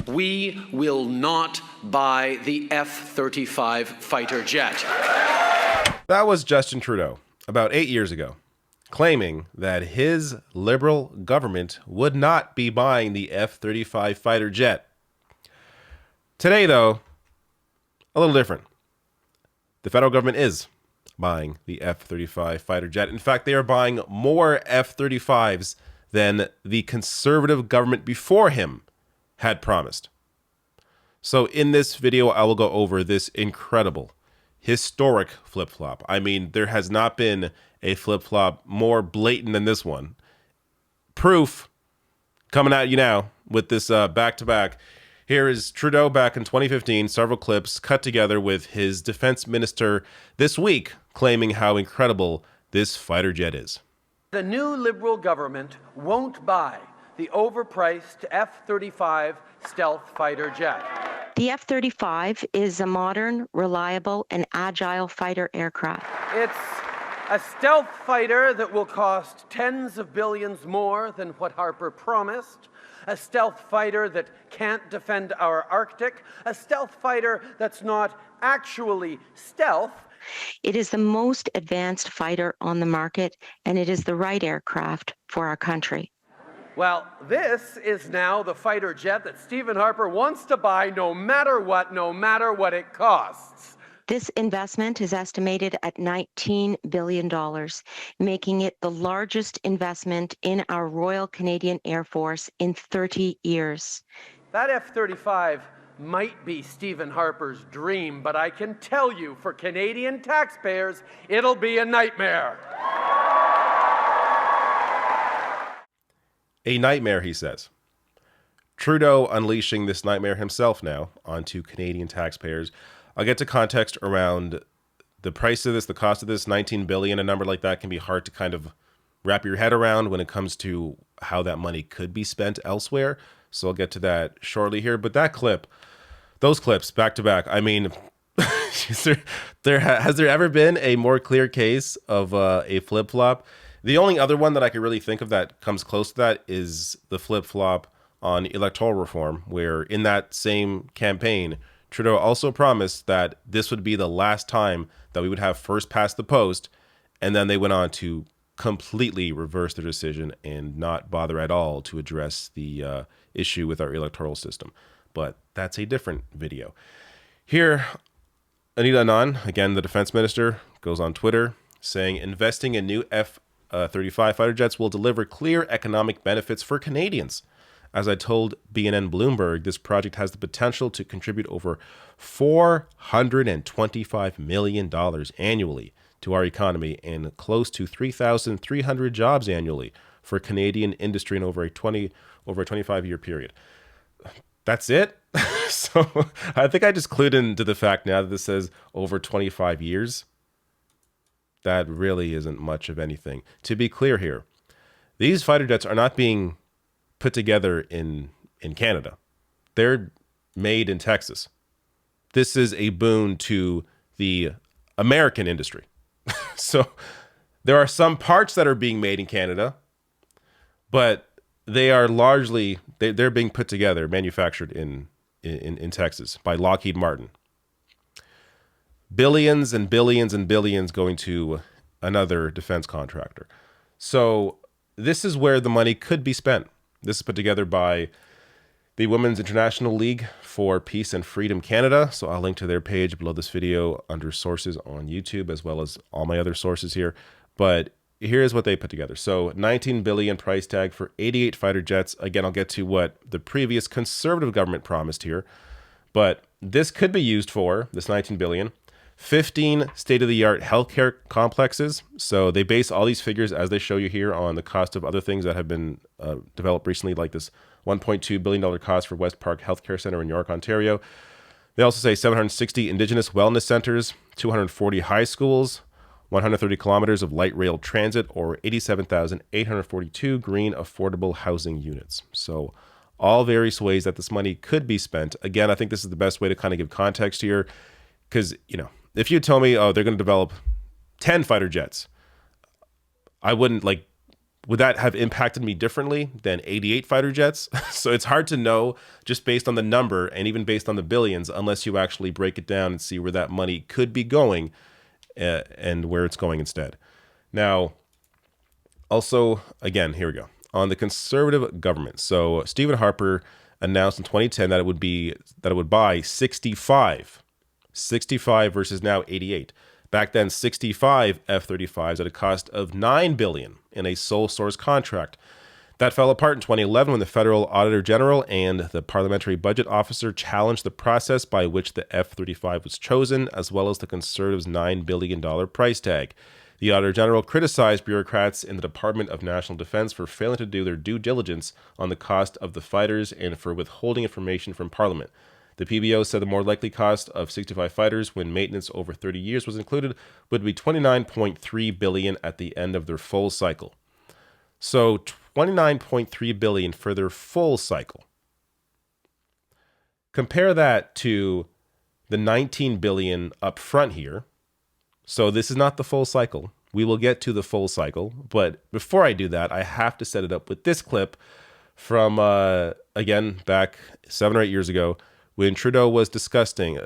We will not buy the F-35 fighter jet. That was Justin Trudeau about 8 years ago, claiming that his Liberal government would not be buying the F-35 fighter jet. Today, though, a little different. The federal government is buying the F-35 fighter jet. In fact, they are buying more F-35s than the Conservative government before him had promised. So in this video, I will go over this incredible, historic flip-flop. I mean, there has not been a flip-flop more blatant than this one. Proof coming at you now with this back-to-back. Here is Trudeau back in 2015, several clips cut together with his defense minister this week, claiming how incredible this fighter jet is. The new Liberal government won't buy the overpriced F-35 stealth fighter jet. The F-35 is a modern, reliable, and agile fighter aircraft. It's a stealth fighter that will cost tens of billions more than what Harper promised. A stealth fighter that can't defend our Arctic. A stealth fighter that's not actually stealth. It is the most advanced fighter on the market, and it is the right aircraft for our country. Well, this is now the fighter jet that Stephen Harper wants to buy no matter what it costs. This investment is estimated at $19 billion, making it the largest investment in our Royal Canadian Air Force in 30 years. That F-35 might be Stephen Harper's dream, but I can tell you, for Canadian taxpayers, it'll be a nightmare. A nightmare, he says. Trudeau unleashing this nightmare himself now onto Canadian taxpayers. I'll get to context around the price of this, the cost of this, $19 billion. A number like that can be hard to kind of wrap your head around when it comes to how that money could be spent elsewhere. So I'll get to that shortly here. But that clip, those clips back to back, I mean, has there ever been a more clear case of a flip-flop? The only other one that I could really think of that comes close to that is the flip-flop on electoral reform, where in that same campaign, Trudeau also promised that this would be the last time that we would have first past the post, and then they went on to completely reverse their decision and not bother at all to address the issue with our electoral system. But that's a different video. Here, Anita Anand, again, the defense minister, goes on Twitter saying, investing in new F-35 fighter jets will deliver clear economic benefits for Canadians. As I told BNN Bloomberg, this project has the potential to contribute over $425 million annually to our economy and close to 3,300 jobs annually for Canadian industry in over a 25-year period. That's it? So I think I just clued into the fact now that this says over 25 years. That really isn't much of anything. To be clear here, these fighter jets are not being put together in Canada. They're made in Texas. This is a boon to the American industry. So there are some parts that are being made in Canada, but they are largely, they're being put together, manufactured in Texas by Lockheed Martin. Billions and billions and billions going to another defense contractor. So this is where the money could be spent. This is put together by the Women's International League for Peace and Freedom Canada. So I'll link to their page below this video under sources on YouTube, as well as all my other sources here. But here's what they put together. So $19 billion price tag for 88 fighter jets. Again, I'll get to what the previous Conservative government promised here. But this could be used for, this $19 billion, 15 state-of-the-art healthcare complexes. So they base all these figures, as they show you here, on the cost of other things that have been developed recently, like this $1.2 billion cost for West Park Healthcare Center in York, Ontario. They also say 760 Indigenous wellness centers, 240 high schools, 130 kilometers of light rail transit, or 87,842 green affordable housing units. So all various ways that this money could be spent. Again, I think this is the best way to kind of give context here, because, you know, if you tell me, oh, they're going to develop 10 fighter jets, I wouldn't like would that have impacted me differently than 88 fighter jets? So it's hard to know just based on the number and even based on the billions, unless you actually break it down and see where that money could be going and where it's going instead. Now, also, again, here we go. On the Conservative government. So Stephen Harper announced in 2010 that it would buy 65 versus now 88. Back then, 65 F-35s at a cost of $9 billion in a sole source contract. That fell apart in 2011 when the Federal Auditor General and the Parliamentary Budget Officer challenged the process by which the F-35 was chosen, as well as the Conservatives' $9 billion price tag. The Auditor General criticized bureaucrats in the Department of National Defense for failing to do their due diligence on the cost of the fighters and for withholding information from Parliament. The PBO said the more likely cost of 65 fighters when maintenance over 30 years was included would be $29.3 billion at the end of their full cycle. So $29.3 billion for their full cycle. Compare that to the $19 billion up front here. So this is not the full cycle. We will get to the full cycle, but before I do that, I have to set it up with this clip from again back 7 or 8 years ago, when Trudeau was discussing,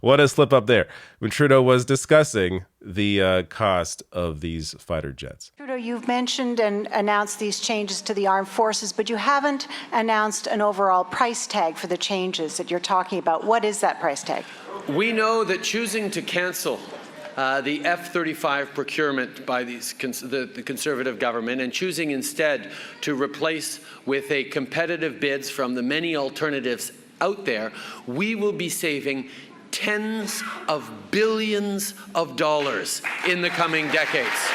what a slip up there. When Trudeau was discussing the cost of these fighter jets. Trudeau, you've mentioned and announced these changes to the armed forces, but you haven't announced an overall price tag for the changes that you're talking about. What is that price tag? We know that choosing to cancel the F-35 procurement by the Conservative government and choosing instead to replace with a competitive bids from the many alternatives out there, we will be saving tens of billions of dollars in the coming decades.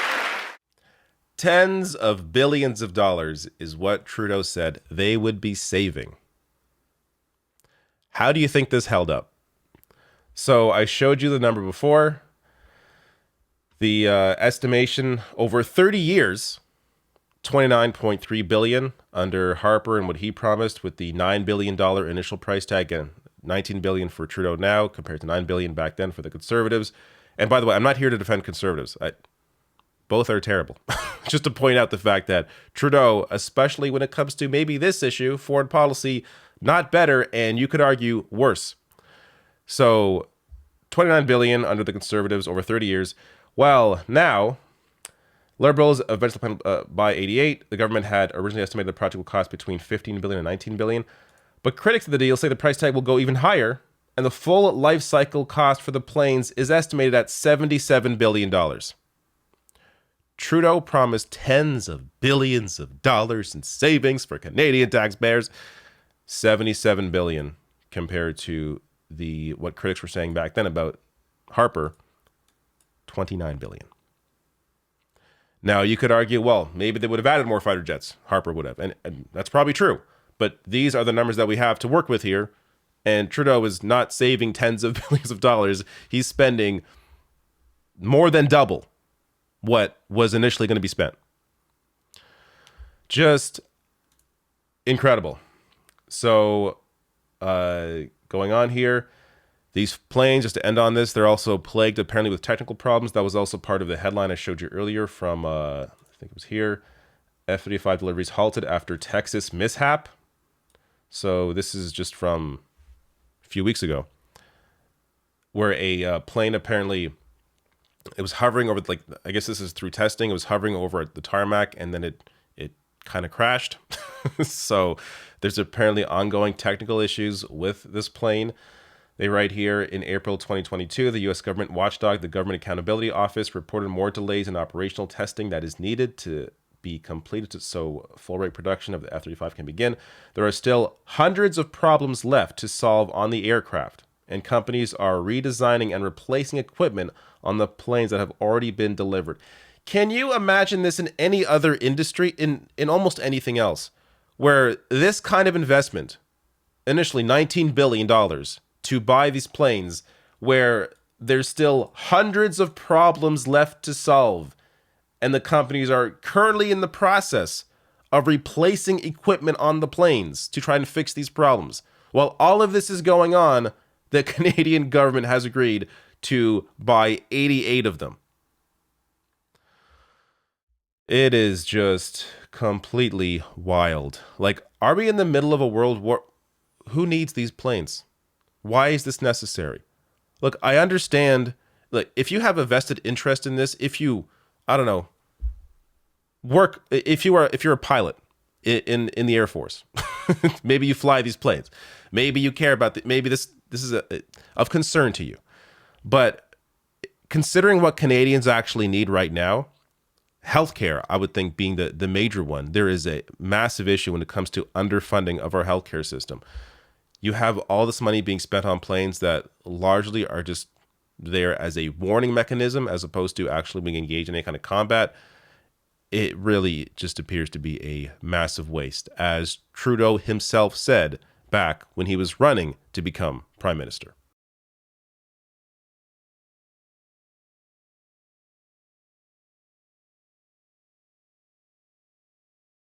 Tens of billions of dollars is what Trudeau said they would be saving. How do you think this held up? So I showed you the number before. The estimation over 30 years, $29.3 billion under Harper and what he promised with the $9 billion initial price tag, and $19 billion for Trudeau now compared to $9 billion back then for the Conservatives. And by the way, I'm not here to defend Conservatives. Both are terrible. Just to point out the fact that Trudeau, especially when it comes to maybe this issue, foreign policy, not better, and you could argue worse. So $29 billion under the Conservatives over 30 years. Well, now, Liberals eventually planned by 88. The government had originally estimated the project will cost between $15 billion and $19 billion. But critics of the deal say the price tag will go even higher, and the full life cycle cost for the planes is estimated at $77 billion. Trudeau promised tens of billions of dollars in savings for Canadian taxpayers. $77 billion compared to what critics were saying back then about Harper, $29 billion. Now, you could argue, well, maybe they would have added more fighter jets. Harper would have. And that's probably true. But these are the numbers that we have to work with here. And Trudeau is not saving tens of billions of dollars. He's spending more than double what was initially going to be spent. Just incredible. So, going on here, these planes, just to end on this, they're also plagued apparently with technical problems. That was also part of the headline I showed you earlier from, I think it was here, F-35 deliveries halted after Texas mishap. So this is just from a few weeks ago, where a plane apparently, it was hovering over, like, I guess this is through testing, it was hovering over the tarmac, and then it kind of crashed. So there's apparently ongoing technical issues with this plane. They write here, in April 2022, the U.S. government watchdog, the Government Accountability Office, reported more delays in operational testing that is needed to be completed so full rate production of the F-35 can begin. There are still hundreds of problems left to solve on the aircraft, and companies are redesigning and replacing equipment on the planes that have already been delivered. Can you imagine this in any other industry, in almost anything else, where this kind of investment, initially $19 billion, to buy these planes, where there's still hundreds of problems left to solve, and the companies are currently in the process of replacing equipment on the planes to try and fix these problems. While all of this is going on, the Canadian government has agreed to buy 88 of them. It is just completely wild. Like, are we in the middle of a world war? Who needs these planes? Why is this necessary? Look, I understand, like, if you have a vested interest in this, if you, I don't know, if you're a pilot in the Air Force, maybe you fly these planes, maybe you care about maybe this is of concern to you. But considering what Canadians actually need right now, healthcare, I would think, being the major one, there is a massive issue when it comes to underfunding of our healthcare system. You have all this money being spent on planes that largely are just there as a warning mechanism as opposed to actually being engaged in any kind of combat. It really just appears to be a massive waste, as Trudeau himself said back when he was running to become Prime Minister.